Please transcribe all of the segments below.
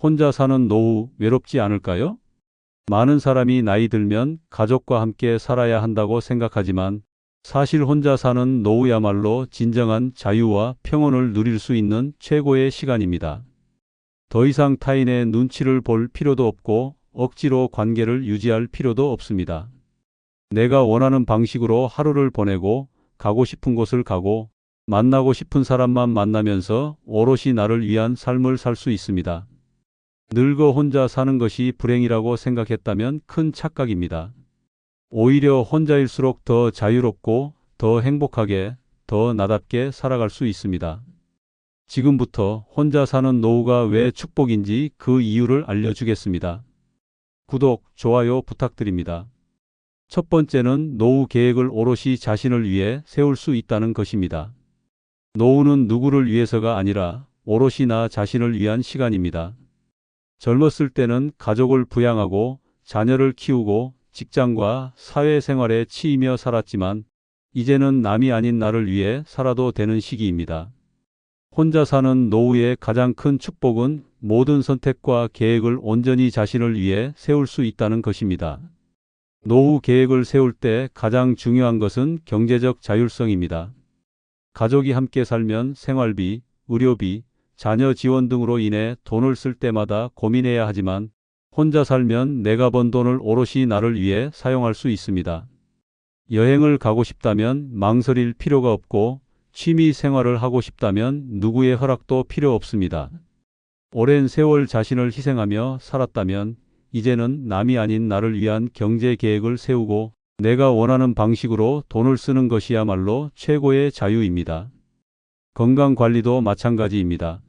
혼자 사는 노후 외롭지 않을까요? 많은 사람이 나이 들면 가족과 함께 살아야 한다고 생각하지만 사실 혼자 사는 노후야말로 진정한 자유와 평온을 누릴 수 있는 최고의 시간입니다. 더 이상 타인의 눈치를 볼 필요도 없고 억지로 관계를 유지할 필요도 없습니다. 내가 원하는 방식으로 하루를 보내고 가고 싶은 곳을 가고 만나고 싶은 사람만 만나면서 오롯이 나를 위한 삶을 살 수 있습니다. 늙어 혼자 사는 것이 불행이라고 생각했다면 큰 착각입니다. 오히려 혼자일수록 더 자유롭고 더 행복하게, 더 나답게 살아갈 수 있습니다. 지금부터 혼자 사는 노후가 왜 축복인지 그 이유를 알려주겠습니다. 구독, 좋아요 부탁드립니다. 첫 번째는 노후 계획을 오롯이 자신을 위해 세울 수 있다는 것입니다. 노후는 누구를 위해서가 아니라 오롯이 나 자신을 위한 시간입니다. 젊었을 때는 가족을 부양하고 자녀를 키우고 직장과 사회생활에 치이며 살았지만 이제는 남이 아닌 나를 위해 살아도 되는 시기입니다. 혼자 사는 노후의 가장 큰 축복은 모든 선택과 계획을 온전히 자신을 위해 세울 수 있다는 것입니다. 노후 계획을 세울 때 가장 중요한 것은 경제적 자율성입니다. 가족이 함께 살면 생활비, 의료비, 자녀 지원 등으로 인해 돈을 쓸 때마다 고민해야 하지만 혼자 살면 내가 번 돈을 오롯이 나를 위해 사용할 수 있습니다. 여행을 가고 싶다면 망설일 필요가 없고 취미 생활을 하고 싶다면 누구의 허락도 필요 없습니다. 오랜 세월 자신을 희생하며 살았다면 이제는 남이 아닌 나를 위한 경제 계획을 세우고 내가 원하는 방식으로 돈을 쓰는 것이야말로 최고의 자유입니다. 건강 관리도 마찬가지입니다.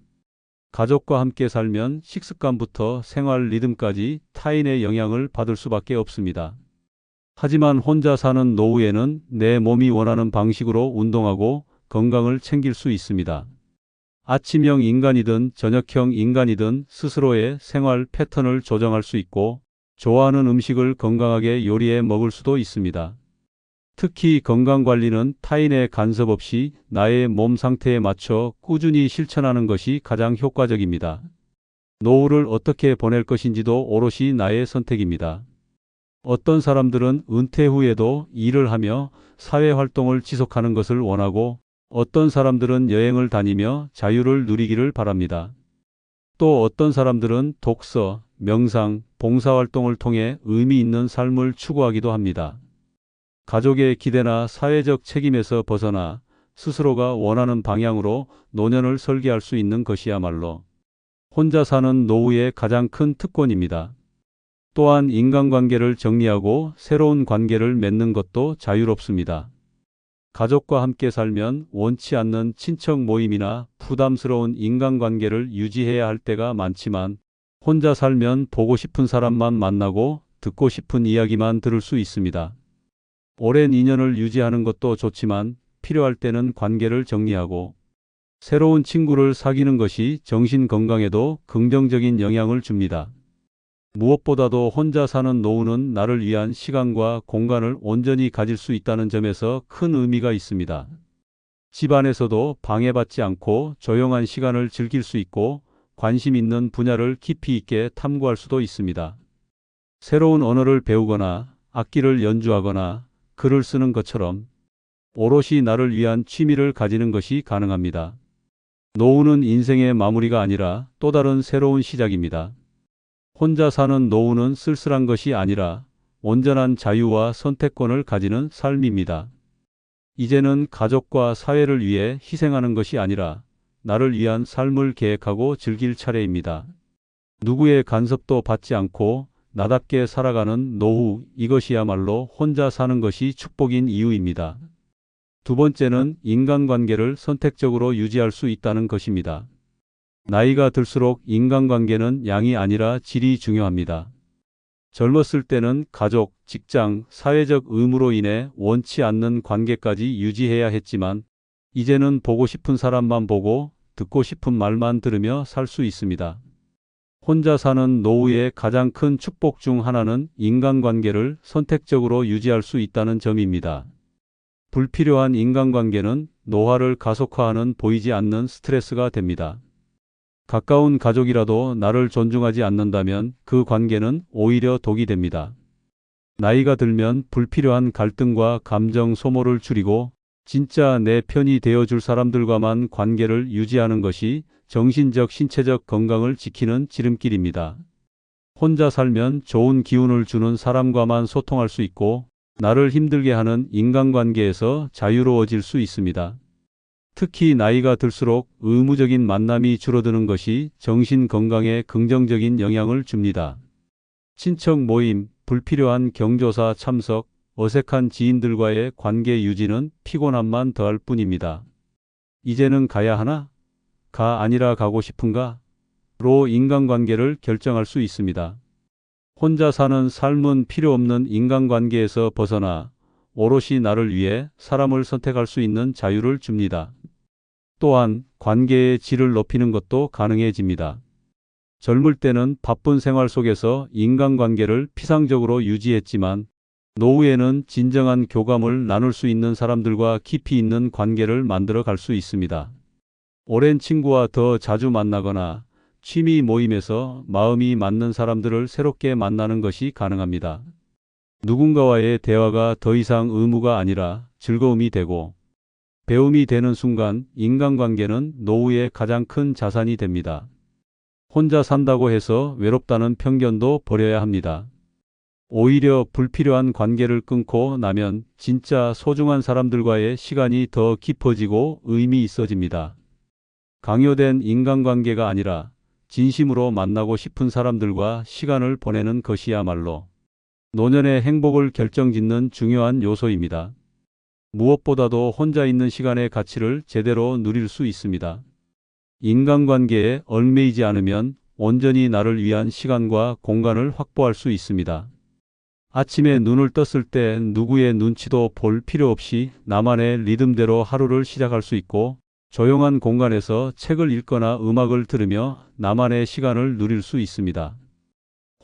가족과 함께 살면 식습관부터 생활 리듬까지 타인의 영향을 받을 수밖에 없습니다. 하지만 혼자 사는 노후에는 내 몸이 원하는 방식으로 운동하고 건강을 챙길 수 있습니다. 아침형 인간이든 저녁형 인간이든 스스로의 생활 패턴을 조정할 수 있고 좋아하는 음식을 건강하게 요리해 먹을 수도 있습니다. 특히 건강관리는 타인의 간섭 없이 나의 몸 상태에 맞춰 꾸준히 실천하는 것이 가장 효과적입니다. 노후를 어떻게 보낼 것인지도 오롯이 나의 선택입니다. 어떤 사람들은 은퇴 후에도 일을 하며 사회활동을 지속하는 것을 원하고 어떤 사람들은 여행을 다니며 자유를 누리기를 바랍니다. 또 어떤 사람들은 독서, 명상, 봉사활동을 통해 의미 있는 삶을 추구하기도 합니다. 가족의 기대나 사회적 책임에서 벗어나 스스로가 원하는 방향으로 노년을 설계할 수 있는 것이야말로 혼자 사는 노후의 가장 큰 특권입니다. 또한 인간관계를 정리하고 새로운 관계를 맺는 것도 자유롭습니다. 가족과 함께 살면 원치 않는 친척 모임이나 부담스러운 인간관계를 유지해야 할 때가 많지만 혼자 살면 보고 싶은 사람만 만나고 듣고 싶은 이야기만 들을 수 있습니다. 오랜 인연을 유지하는 것도 좋지만 필요할 때는 관계를 정리하고 새로운 친구를 사귀는 것이 정신 건강에도 긍정적인 영향을 줍니다. 무엇보다도 혼자 사는 노후는 나를 위한 시간과 공간을 온전히 가질 수 있다는 점에서 큰 의미가 있습니다. 집 안에서도 방해받지 않고 조용한 시간을 즐길 수 있고 관심 있는 분야를 깊이 있게 탐구할 수도 있습니다. 새로운 언어를 배우거나 악기를 연주하거나 글을 쓰는 것처럼 오롯이 나를 위한 취미를 가지는 것이 가능합니다. 노후는 인생의 마무리가 아니라 또 다른 새로운 시작입니다. 혼자 사는 노후는 쓸쓸한 것이 아니라 온전한 자유와 선택권을 가지는 삶입니다. 이제는 가족과 사회를 위해 희생하는 것이 아니라 나를 위한 삶을 계획하고 즐길 차례입니다. 누구의 간섭도 받지 않고 나답게 살아가는 노후, 이것이야말로 혼자 사는 것이 축복인 이유입니다. 두 번째는 인간관계를 선택적으로 유지할 수 있다는 것입니다. 나이가 들수록 인간관계는 양이 아니라 질이 중요합니다. 젊었을 때는 가족, 직장, 사회적 의무로 인해 원치 않는 관계까지 유지해야 했지만 이제는 보고 싶은 사람만 보고 듣고 싶은 말만 들으며 살 수 있습니다. 혼자 사는 노후의 가장 큰 축복 중 하나는 인간관계를 선택적으로 유지할 수 있다는 점입니다. 불필요한 인간관계는 노화를 가속화하는 보이지 않는 스트레스가 됩니다. 가까운 가족이라도 나를 존중하지 않는다면 그 관계는 오히려 독이 됩니다. 나이가 들면 불필요한 갈등과 감정 소모를 줄이고 진짜 내 편이 되어줄 사람들과만 관계를 유지하는 것이 정신적, 신체적 건강을 지키는 지름길입니다. 혼자 살면 좋은 기운을 주는 사람과만 소통할 수 있고 나를 힘들게 하는 인간관계에서 자유로워질 수 있습니다. 특히 나이가 들수록 의무적인 만남이 줄어드는 것이 정신 건강에 긍정적인 영향을 줍니다. 친척 모임, 불필요한 경조사 참석, 어색한 지인들과의 관계 유지는 피곤함만 더할 뿐입니다. 이제는 가야 하나? 가 아니라 가고 싶은가? 로 인간관계를 결정할 수 있습니다. 혼자 사는 삶은 필요 없는 인간관계에서 벗어나 오롯이 나를 위해 사람을 선택할 수 있는 자유를 줍니다. 또한 관계의 질을 높이는 것도 가능해집니다. 젊을 때는 바쁜 생활 속에서 인간관계를 피상적으로 유지했지만 노후에는 진정한 교감을 나눌 수 있는 사람들과 깊이 있는 관계를 만들어 갈 수 있습니다. 오랜 친구와 더 자주 만나거나 취미 모임에서 마음이 맞는 사람들을 새롭게 만나는 것이 가능합니다. 누군가와의 대화가 더 이상 의무가 아니라 즐거움이 되고 배움이 되는 순간 인간관계는 노후의 가장 큰 자산이 됩니다. 혼자 산다고 해서 외롭다는 편견도 버려야 합니다. 오히려 불필요한 관계를 끊고 나면 진짜 소중한 사람들과의 시간이 더 깊어지고 의미 있어집니다. 강요된 인간관계가 아니라 진심으로 만나고 싶은 사람들과 시간을 보내는 것이야말로 노년의 행복을 결정짓는 중요한 요소입니다. 무엇보다도 혼자 있는 시간의 가치를 제대로 누릴 수 있습니다. 인간관계에 얽매이지 않으면 온전히 나를 위한 시간과 공간을 확보할 수 있습니다. 아침에 눈을 떴을 때 누구의 눈치도 볼 필요 없이 나만의 리듬대로 하루를 시작할 수 있고 조용한 공간에서 책을 읽거나 음악을 들으며 나만의 시간을 누릴 수 있습니다.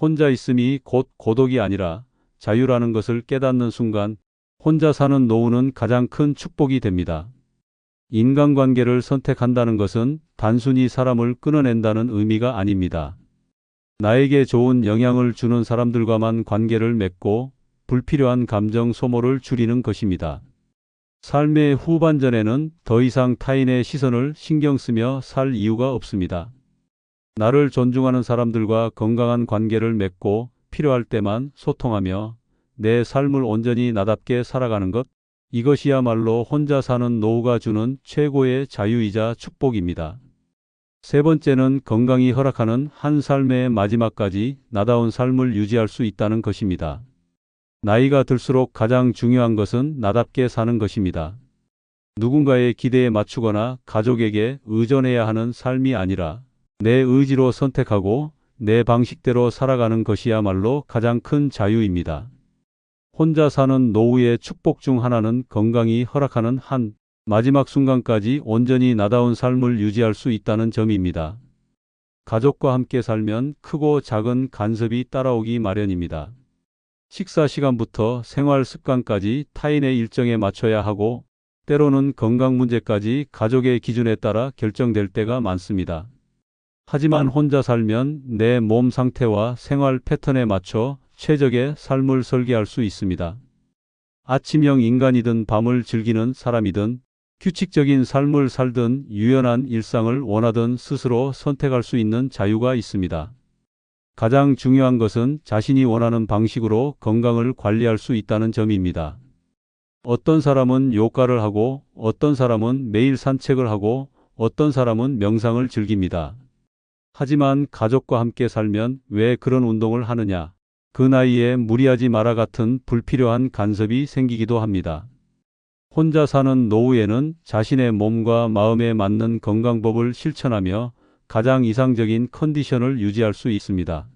혼자 있음이 곧 고독이 아니라 자유라는 것을 깨닫는 순간 혼자 사는 노후는 가장 큰 축복이 됩니다. 인간관계를 선택한다는 것은 단순히 사람을 끊어낸다는 의미가 아닙니다. 나에게 좋은 영향을 주는 사람들과만 관계를 맺고 불필요한 감정 소모를 줄이는 것입니다. 삶의 후반전에는 더 이상 타인의 시선을 신경 쓰며 살 이유가 없습니다. 나를 존중하는 사람들과 건강한 관계를 맺고 필요할 때만 소통하며 내 삶을 온전히 나답게 살아가는 것, 이것이야말로 혼자 사는 노후가 주는 최고의 자유이자 축복입니다. 세 번째는 건강이 허락하는 한 삶의 마지막까지 나다운 삶을 유지할 수 있다는 것입니다. 나이가 들수록 가장 중요한 것은 나답게 사는 것입니다. 누군가의 기대에 맞추거나 가족에게 의존해야 하는 삶이 아니라 내 의지로 선택하고 내 방식대로 살아가는 것이야말로 가장 큰 자유입니다. 혼자 사는 노후의 축복 중 하나는 건강이 허락하는 한 마지막 순간까지 온전히 나다운 삶을 유지할 수 있다는 점입니다. 가족과 함께 살면 크고 작은 간섭이 따라오기 마련입니다. 식사 시간부터 생활 습관까지 타인의 일정에 맞춰야 하고 때로는 건강 문제까지 가족의 기준에 따라 결정될 때가 많습니다. 하지만 혼자 살면 내 몸 상태와 생활 패턴에 맞춰 최적의 삶을 설계할 수 있습니다. 아침형 인간이든 밤을 즐기는 사람이든 규칙적인 삶을 살든 유연한 일상을 원하든 스스로 선택할 수 있는 자유가 있습니다. 가장 중요한 것은 자신이 원하는 방식으로 건강을 관리할 수 있다는 점입니다. 어떤 사람은 요가를 하고 어떤 사람은 매일 산책을 하고 어떤 사람은 명상을 즐깁니다. 하지만 가족과 함께 살면 왜 그런 운동을 하느냐? 그 나이에 무리하지 마라 같은 불필요한 간섭이 생기기도 합니다. 혼자 사는 노후에는 자신의 몸과 마음에 맞는 건강법을 실천하며 가장 이상적인 컨디션을 유지할 수 있습니다.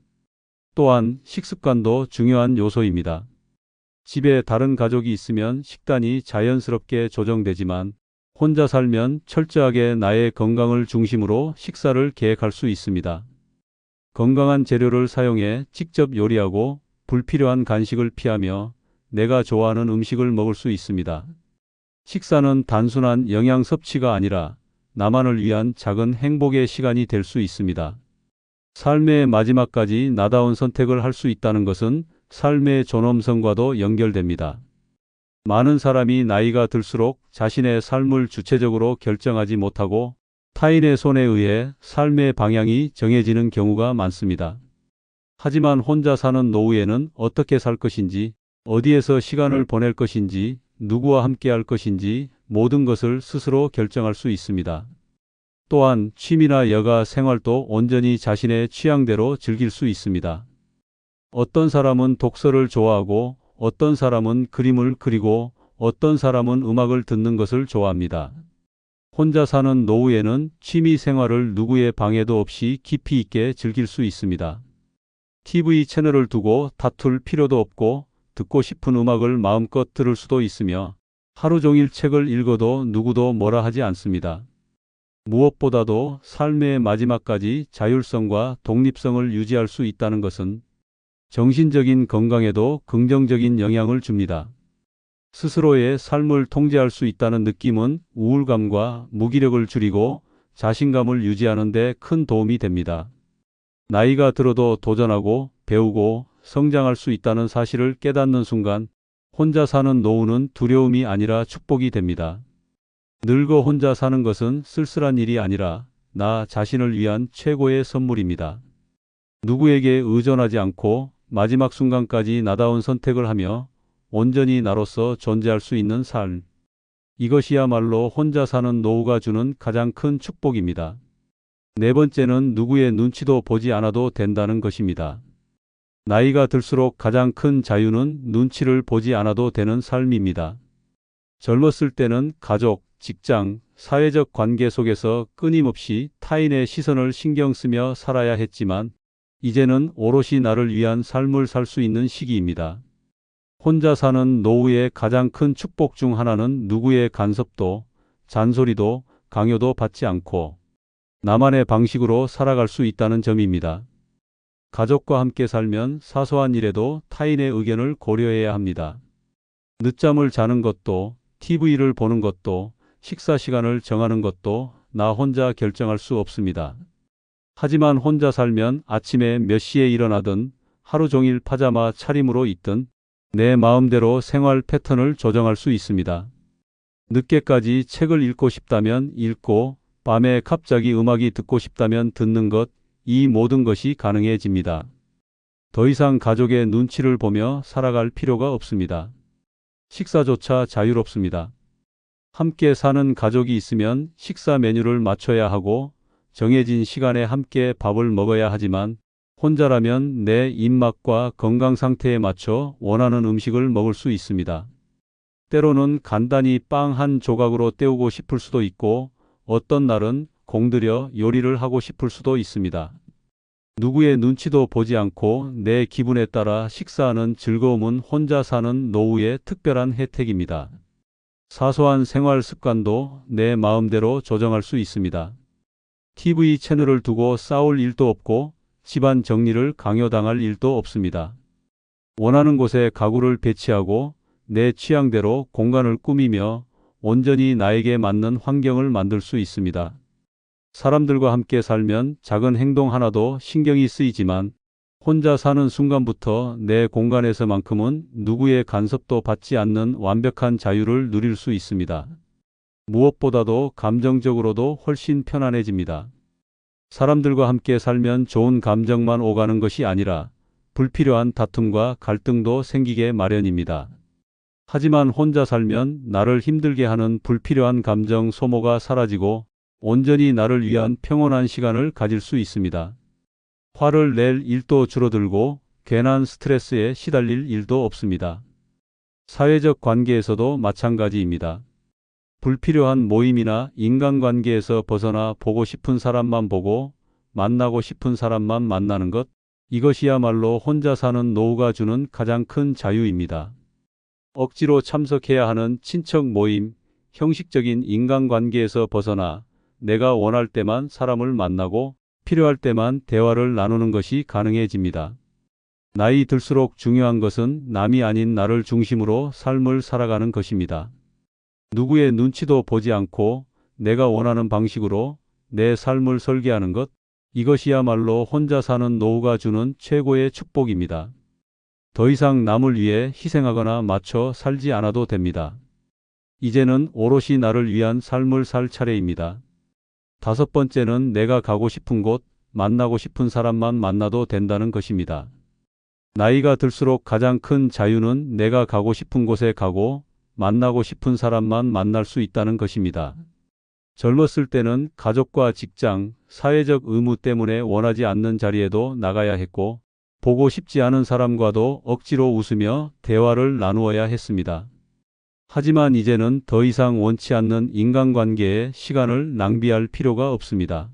또한 식습관도 중요한 요소입니다. 집에 다른 가족이 있으면 식단이 자연스럽게 조정되지만 혼자 살면 철저하게 나의 건강을 중심으로 식사를 계획할 수 있습니다. 건강한 재료를 사용해 직접 요리하고 불필요한 간식을 피하며 내가 좋아하는 음식을 먹을 수 있습니다. 식사는 단순한 영양 섭취가 아니라 나만을 위한 작은 행복의 시간이 될 수 있습니다. 삶의 마지막까지 나다운 선택을 할 수 있다는 것은 삶의 존엄성과도 연결됩니다. 많은 사람이 나이가 들수록 자신의 삶을 주체적으로 결정하지 못하고 타인의 손에 의해 삶의 방향이 정해지는 경우가 많습니다. 하지만 혼자 사는 노후에는 어떻게 살 것인지, 어디에서 시간을 보낼 것인지, 누구와 함께 할 것인지 모든 것을 스스로 결정할 수 있습니다. 또한 취미나 여가 생활도 온전히 자신의 취향대로 즐길 수 있습니다. 어떤 사람은 독서를 좋아하고 어떤 사람은 그림을 그리고 어떤 사람은 음악을 듣는 것을 좋아합니다. 혼자 사는 노후에는 취미 생활을 누구의 방해도 없이 깊이 있게 즐길 수 있습니다. TV 채널을 두고 다툴 필요도 없고 듣고 싶은 음악을 마음껏 들을 수도 있으며 하루 종일 책을 읽어도 누구도 뭐라 하지 않습니다. 무엇보다도 삶의 마지막까지 자율성과 독립성을 유지할 수 있다는 것은 정신적인 건강에도 긍정적인 영향을 줍니다. 스스로의 삶을 통제할 수 있다는 느낌은 우울감과 무기력을 줄이고 자신감을 유지하는 데 큰 도움이 됩니다. 나이가 들어도 도전하고 배우고 성장할 수 있다는 사실을 깨닫는 순간 혼자 사는 노후는 두려움이 아니라 축복이 됩니다. 늙어 혼자 사는 것은 쓸쓸한 일이 아니라 나 자신을 위한 최고의 선물입니다. 누구에게 의존하지 않고 마지막 순간까지 나다운 선택을 하며 온전히 나로서 존재할 수 있는 삶. 이것이야말로 혼자 사는 노후가 주는 가장 큰 축복입니다. 네 번째는 누구의 눈치도 보지 않아도 된다는 것입니다. 나이가 들수록 가장 큰 자유는 눈치를 보지 않아도 되는 삶입니다. 젊었을 때는 가족, 직장, 사회적 관계 속에서 끊임없이 타인의 시선을 신경 쓰며 살아야 했지만 이제는 오롯이 나를 위한 삶을 살 수 있는 시기입니다. 혼자 사는 노후의 가장 큰 축복 중 하나는 누구의 간섭도, 잔소리도, 강요도 받지 않고 나만의 방식으로 살아갈 수 있다는 점입니다. 가족과 함께 살면 사소한 일에도 타인의 의견을 고려해야 합니다. 늦잠을 자는 것도, TV를 보는 것도, 식사 시간을 정하는 것도 나 혼자 결정할 수 없습니다. 하지만 혼자 살면 아침에 몇 시에 일어나든 하루 종일 파자마 차림으로 있든 내 마음대로 생활 패턴을 조정할 수 있습니다. 늦게까지 책을 읽고 싶다면 읽고 밤에 갑자기 음악이 듣고 싶다면 듣는 것, 이 모든 것이 가능해집니다. 더 이상 가족의 눈치를 보며 살아갈 필요가 없습니다. 식사조차 자유롭습니다. 함께 사는 가족이 있으면 식사 메뉴를 맞춰야 하고 정해진 시간에 함께 밥을 먹어야 하지만 혼자라면 내 입맛과 건강 상태에 맞춰 원하는 음식을 먹을 수 있습니다. 때로는 간단히 빵 한 조각으로 때우고 싶을 수도 있고 어떤 날은 공들여 요리를 하고 싶을 수도 있습니다. 누구의 눈치도 보지 않고 내 기분에 따라 식사하는 즐거움은 혼자 사는 노후의 특별한 혜택입니다. 사소한 생활 습관도 내 마음대로 조정할 수 있습니다. TV 채널을 두고 싸울 일도 없고 집안 정리를 강요당할 일도 없습니다. 원하는 곳에 가구를 배치하고 내 취향대로 공간을 꾸미며 온전히 나에게 맞는 환경을 만들 수 있습니다. 사람들과 함께 살면 작은 행동 하나도 신경이 쓰이지만 혼자 사는 순간부터 내 공간에서만큼은 누구의 간섭도 받지 않는 완벽한 자유를 누릴 수 있습니다. 무엇보다도 감정적으로도 훨씬 편안해집니다. 사람들과 함께 살면 좋은 감정만 오가는 것이 아니라 불필요한 다툼과 갈등도 생기게 마련입니다. 하지만 혼자 살면 나를 힘들게 하는 불필요한 감정 소모가 사라지고 온전히 나를 위한 평온한 시간을 가질 수 있습니다. 화를 낼 일도 줄어들고 괜한 스트레스에 시달릴 일도 없습니다. 사회적 관계에서도 마찬가지입니다. 불필요한 모임이나 인간관계에서 벗어나 보고 싶은 사람만 보고 만나고 싶은 사람만 만나는 것, 이것이야말로 혼자 사는 노후가 주는 가장 큰 자유입니다. 억지로 참석해야 하는 친척 모임, 형식적인 인간관계에서 벗어나 내가 원할 때만 사람을 만나고 필요할 때만 대화를 나누는 것이 가능해집니다. 나이 들수록 중요한 것은 남이 아닌 나를 중심으로 삶을 살아가는 것입니다. 누구의 눈치도 보지 않고 내가 원하는 방식으로 내 삶을 설계하는 것, 이것이야말로 혼자 사는 노후가 주는 최고의 축복입니다. 더 이상 남을 위해 희생하거나 맞춰 살지 않아도 됩니다. 이제는 오롯이 나를 위한 삶을 살 차례입니다. 다섯 번째는 내가 가고 싶은 곳, 만나고 싶은 사람만 만나도 된다는 것입니다. 나이가 들수록 가장 큰 자유는 내가 가고 싶은 곳에 가고 만나고 싶은 사람만 만날 수 있다는 것입니다. 젊었을 때는 가족과 직장, 사회적 의무 때문에 원하지 않는 자리에도 나가야 했고, 보고 싶지 않은 사람과도 억지로 웃으며 대화를 나누어야 했습니다. 하지만 이제는 더 이상 원치 않는 인간관계에 시간을 낭비할 필요가 없습니다.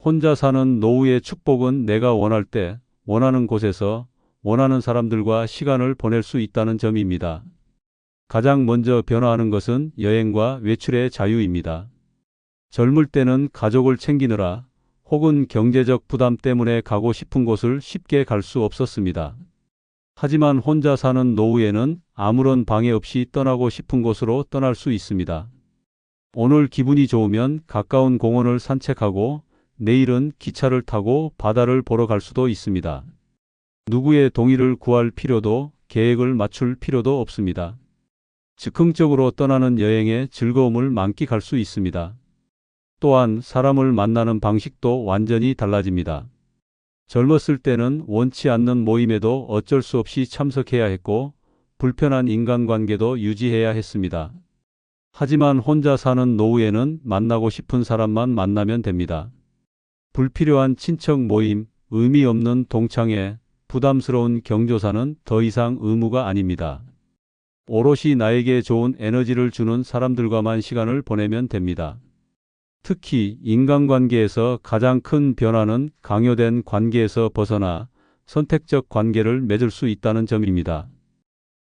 혼자 사는 노후의 축복은 내가 원할 때, 원하는 곳에서, 원하는 사람들과 시간을 보낼 수 있다는 점입니다. 가장 먼저 변화하는 것은 여행과 외출의 자유입니다. 젊을 때는 가족을 챙기느라 혹은 경제적 부담 때문에 가고 싶은 곳을 쉽게 갈 수 없었습니다. 하지만 혼자 사는 노후에는 아무런 방해 없이 떠나고 싶은 곳으로 떠날 수 있습니다. 오늘 기분이 좋으면 가까운 공원을 산책하고 내일은 기차를 타고 바다를 보러 갈 수도 있습니다. 누구의 동의를 구할 필요도 계획을 맞출 필요도 없습니다. 즉흥적으로 떠나는 여행의 즐거움을 만끽할 수 있습니다. 또한 사람을 만나는 방식도 완전히 달라집니다. 젊었을 때는 원치 않는 모임에도 어쩔 수 없이 참석해야 했고 불편한 인간관계도 유지해야 했습니다. 하지만 혼자 사는 노후에는 만나고 싶은 사람만 만나면 됩니다. 불필요한 친척 모임, 의미 없는 동창회, 부담스러운 경조사는 더 이상 의무가 아닙니다. 오롯이 나에게 좋은 에너지를 주는 사람들과만 시간을 보내면 됩니다. 특히 인간관계에서 가장 큰 변화는 강요된 관계에서 벗어나 선택적 관계를 맺을 수 있다는 점입니다.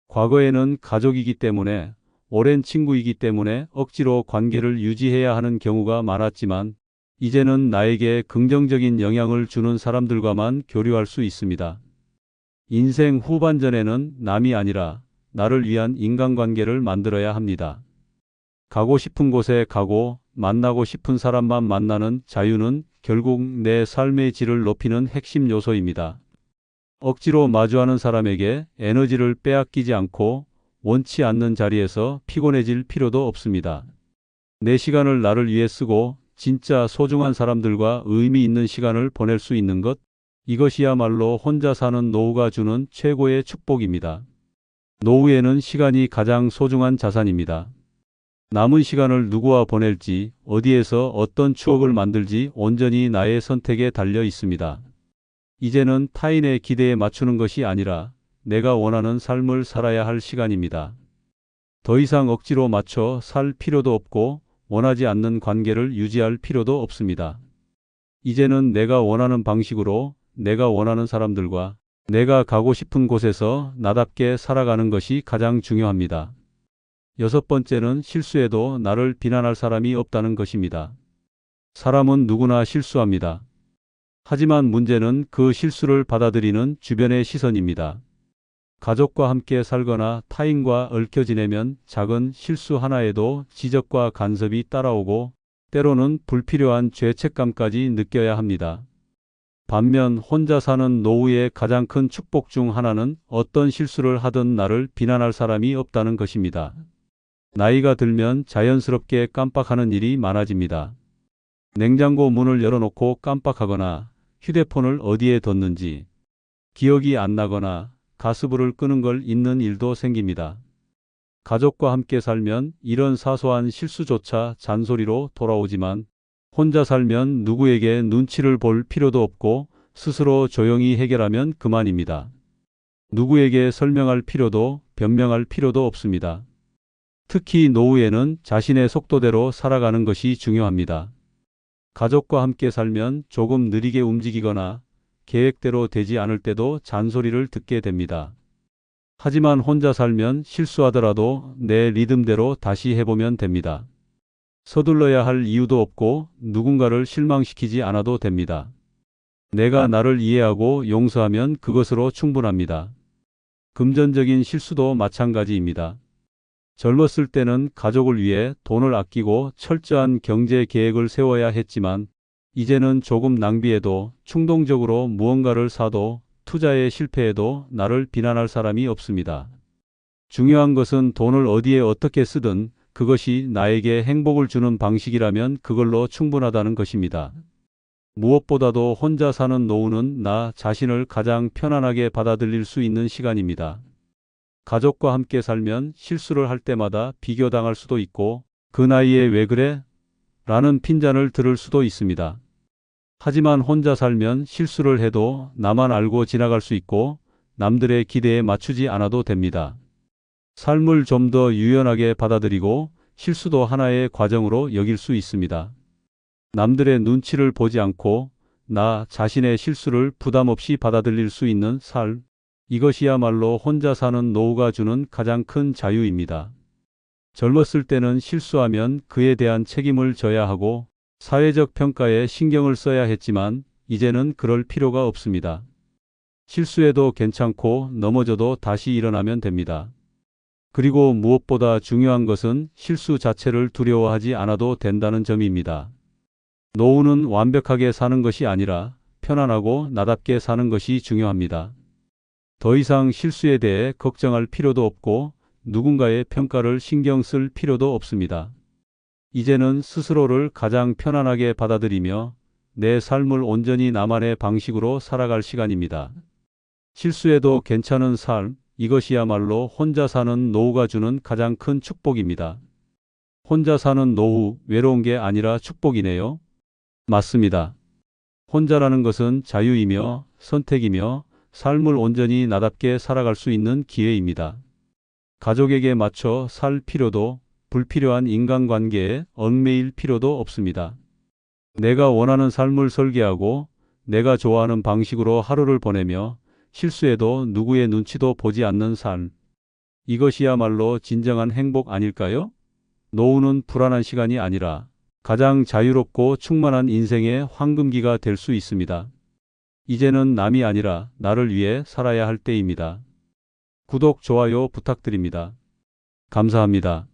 과거에는 가족이기 때문에, 오랜 친구이기 때문에 억지로 관계를 유지해야 하는 경우가 많았지만 이제는 나에게 긍정적인 영향을 주는 사람들과만 교류할 수 있습니다. 인생 후반전에는 남이 아니라 나를 위한 인간관계를 만들어야 합니다. 가고 싶은 곳에 가고 만나고 싶은 사람만 만나는 자유는 결국 내 삶의 질을 높이는 핵심 요소입니다. 억지로 마주하는 사람에게 에너지를 빼앗기지 않고 원치 않는 자리에서 피곤해질 필요도 없습니다. 내 시간을 나를 위해 쓰고 진짜 소중한 사람들과 의미 있는 시간을 보낼 수 있는 것, 이것이야말로 혼자 사는 노후가 주는 최고의 축복입니다. 노후에는 시간이 가장 소중한 자산입니다. 남은 시간을 누구와 보낼지, 어디에서 어떤 추억을 만들지 온전히 나의 선택에 달려 있습니다. 이제는 타인의 기대에 맞추는 것이 아니라 내가 원하는 삶을 살아야 할 시간입니다. 더 이상 억지로 맞춰 살 필요도 없고 원하지 않는 관계를 유지할 필요도 없습니다. 이제는 내가 원하는 방식으로 내가 원하는 사람들과 내가 가고 싶은 곳에서 나답게 살아가는 것이 가장 중요합니다. 여섯 번째는 실수해도 나를 비난할 사람이 없다는 것입니다. 사람은 누구나 실수합니다. 하지만 문제는 그 실수를 받아들이는 주변의 시선입니다. 가족과 함께 살거나 타인과 얽혀 지내면 작은 실수 하나에도 지적과 간섭이 따라오고 때로는 불필요한 죄책감까지 느껴야 합니다. 반면 혼자 사는 노후의 가장 큰 축복 중 하나는 어떤 실수를 하든 나를 비난할 사람이 없다는 것입니다. 나이가 들면 자연스럽게 깜빡하는 일이 많아집니다. 냉장고 문을 열어놓고 깜빡하거나 휴대폰을 어디에 뒀는지 기억이 안 나거나 가스불을 끄는 걸 잊는 일도 생깁니다. 가족과 함께 살면 이런 사소한 실수조차 잔소리로 돌아오지만 혼자 살면 누구에게 눈치를 볼 필요도 없고 스스로 조용히 해결하면 그만입니다. 누구에게 설명할 필요도 변명할 필요도 없습니다. 특히 노후에는 자신의 속도대로 살아가는 것이 중요합니다. 가족과 함께 살면 조금 느리게 움직이거나 계획대로 되지 않을 때도 잔소리를 듣게 됩니다. 하지만 혼자 살면 실수하더라도 내 리듬대로 다시 해보면 됩니다. 서둘러야 할 이유도 없고 누군가를 실망시키지 않아도 됩니다. 내가 나를 이해하고 용서하면 그것으로 충분합니다. 금전적인 실수도 마찬가지입니다. 젊었을 때는 가족을 위해 돈을 아끼고 철저한 경제 계획을 세워야 했지만 이제는 조금 낭비해도 충동적으로 무언가를 사도 투자에 실패해도 나를 비난할 사람이 없습니다. 중요한 것은 돈을 어디에 어떻게 쓰든 그것이 나에게 행복을 주는 방식이라면 그걸로 충분하다는 것입니다. 무엇보다도 혼자 사는 노후는 나 자신을 가장 편안하게 받아들일 수 있는 시간입니다. 가족과 함께 살면 실수를 할 때마다 비교당할 수도 있고 그 나이에 왜 그래? 라는 핀잔을 들을 수도 있습니다. 하지만 혼자 살면 실수를 해도 나만 알고 지나갈 수 있고 남들의 기대에 맞추지 않아도 됩니다. 삶을 좀 더 유연하게 받아들이고 실수도 하나의 과정으로 여길 수 있습니다. 남들의 눈치를 보지 않고 나 자신의 실수를 부담 없이 받아들일 수 있는 삶. 이것이야말로 혼자 사는 노후가 주는 가장 큰 자유입니다. 젊었을 때는 실수하면 그에 대한 책임을 져야 하고 사회적 평가에 신경을 써야 했지만 이제는 그럴 필요가 없습니다. 실수해도 괜찮고 넘어져도 다시 일어나면 됩니다. 그리고 무엇보다 중요한 것은 실수 자체를 두려워하지 않아도 된다는 점입니다. 노후는 완벽하게 사는 것이 아니라 편안하고 나답게 사는 것이 중요합니다. 더 이상 실수에 대해 걱정할 필요도 없고 누군가의 평가를 신경 쓸 필요도 없습니다. 이제는 스스로를 가장 편안하게 받아들이며 내 삶을 온전히 나만의 방식으로 살아갈 시간입니다. 실수해도 괜찮은 삶, 이것이야말로 혼자 사는 노후가 주는 가장 큰 축복입니다. 혼자 사는 노후, 외로운 게 아니라 축복이네요. 맞습니다. 혼자라는 것은 자유이며 선택이며 삶을 온전히 나답게 살아갈 수 있는 기회입니다. 가족에게 맞춰 살 필요도 불필요한 인간관계에 얽매일 필요도 없습니다. 내가 원하는 삶을 설계하고 내가 좋아하는 방식으로 하루를 보내며 실수해도 누구의 눈치도 보지 않는 삶. 이것이야말로 진정한 행복 아닐까요? 노후는 불안한 시간이 아니라 가장 자유롭고 충만한 인생의 황금기가 될 수 있습니다. 이제는 남이 아니라 나를 위해 살아야 할 때입니다. 구독, 좋아요 부탁드립니다. 감사합니다.